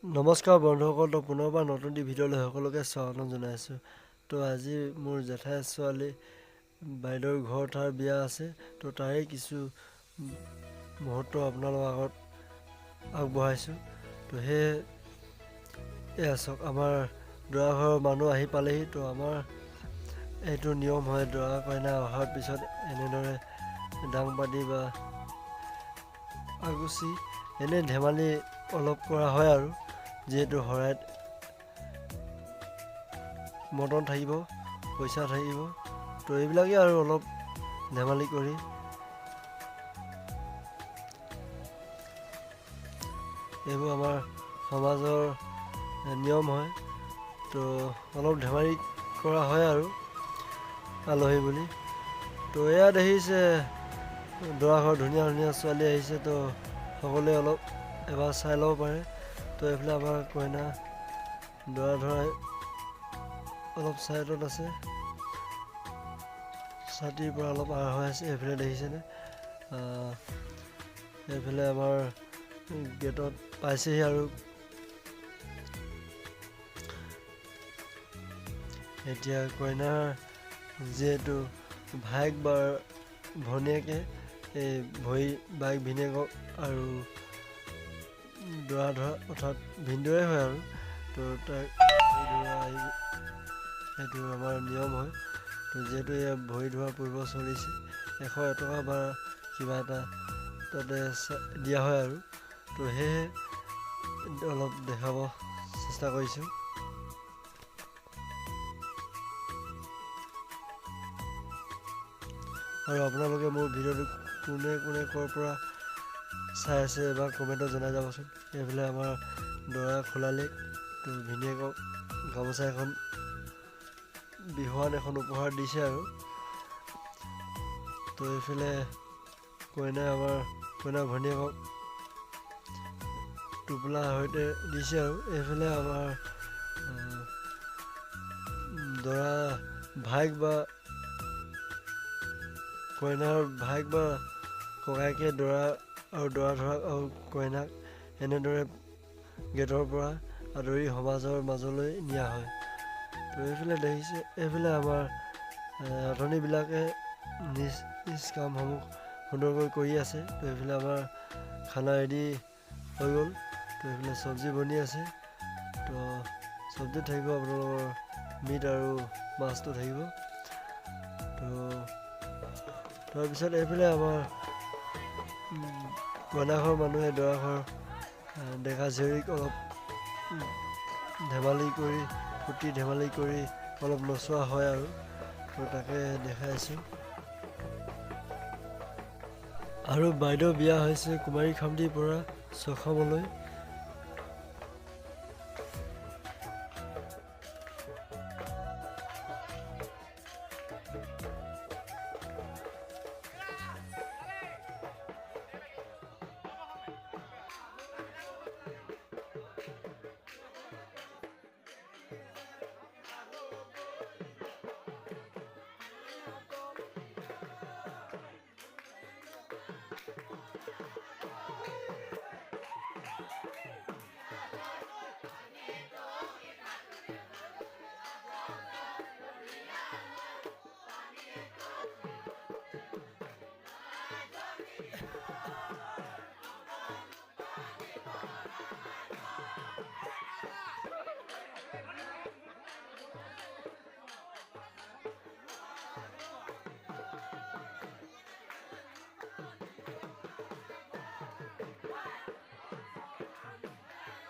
নমস্কাৰ বন্ধুসকল, তো পুনৰবাৰ নতুন ভিডিঅ'লৈ সকলোকে স্বাগতম জনাইছোঁ। তো আজি মোৰ জেঠাই ছোৱালী বাইদেউৰ ঘৰত তাৰ বিয়া আছে। তো তাৰে কিছু মুহূৰ্ত আপোনালোকৰ আগত আগবঢ়াইছোঁ। তো সেয়ে চাওক, আমাৰ দৰা ঘৰৰ মানুহ আহি পালেহি। তো আমাৰ এইটো নিয়ম হয়, দৰা কইনা অহাৰ পিছত এনেদৰে ডাং পাতি বা আগুচি এনে ধেমালি অলপ কৰা হয় আৰু যিহেতু শৰাইত মটন থাকিব, পইচা থাকিব। তো এইবিলাকেই আৰু অলপ ধেমালি কৰি এইবোৰ আমাৰ সমাজৰ নিয়ম হয়। তো অলপ ধেমালি কৰা হয় আৰু আলহী বুলি। তো এয়া দেখিছে দৰা ঘৰ ধুনীয়া ধুনীয়া ছোৱালী আহিছে। তো সকলোৱে অলপ এবাৰ চাই ল'ব পাৰে। তো এইফালে আমাৰ কইনা দৰা ধৰা অলপ ছাইডত আছে, ছাতিৰ পৰা অলপ আৰ হৈ আছে। এইফালে দেখিছেনে, এইফালে আমাৰ গেটত পাইছেহি। আৰু এতিয়া কইনাৰ যিহেতু ভায়েক বা ভনীয়েকে এই বাইক ভিনীয়েকক আৰু দৰা ধৰা অৰ্থাৎ ভিনদেউৱে হয় আৰু। তো তাক সেইটো আমাৰ নিয়ম হয়। তো যিহেতু এয়া ভৰি ধোৱা পূৰ্ব চলিছে, 100 টকা বা কিবা এটা তাতে দিয়া হয় আৰু। তো সেয়েহে অলপ দেখাব চেষ্টা কৰিছোঁ। আৰু আপোনালোকে মোৰ ভিডিঅ'টো কোনে কোনে ক'ৰ পৰা চাই আছে বা কমেণ্টত জনাই যাবচোন। এইফালে আমাৰ দৰা খোলালে। তো ভিনীয়েকক গামোচা এখন, বিহুৱান এখন উপহাৰ দিছে আৰু। তো এইফালে কইনাই আমাৰ কইনাৰ ভনীয়েকক টোপোলা সৈতে দিছে আৰু। এইফালে আমাৰ দৰা ভায়েক বা কইনাৰ ভায়েক বা ককায়েকে দৰা ধৰক আৰু কইনাক এনেদৰে গেটৰ পৰা আদৰি সমাজৰ মাজলৈ নিয়া হয়। তো এইফালে দেখিছে, এইফালে আমাৰ আঁতনিবিলাকে নিজ নিজ কামসমূহ সুন্দৰকৈ কৰি আছে। তো এইফালে আমাৰ খানা ৰেডি হৈ গ'ল। তো এইফালে চব্জি বনি আছে। তো চব্জিত থাকিব আপোনালোকৰ মিট আৰু মাছটো থাকিব। তো তাৰপিছত এইফালে আমাৰ কইনা ঘৰৰ মানুহে দৰা ঘৰ ডেকা জীয়ৰীক অলপ ধেমালি কৰি ফূৰ্তি ধেমালি কৰি অলপ নচোৱা হয় আৰু। তো তাকে দেখাইছোঁ। আৰু বাইদেউ বিয়া হৈছে কুমাৰী খামটিৰ পৰা চখামলৈ।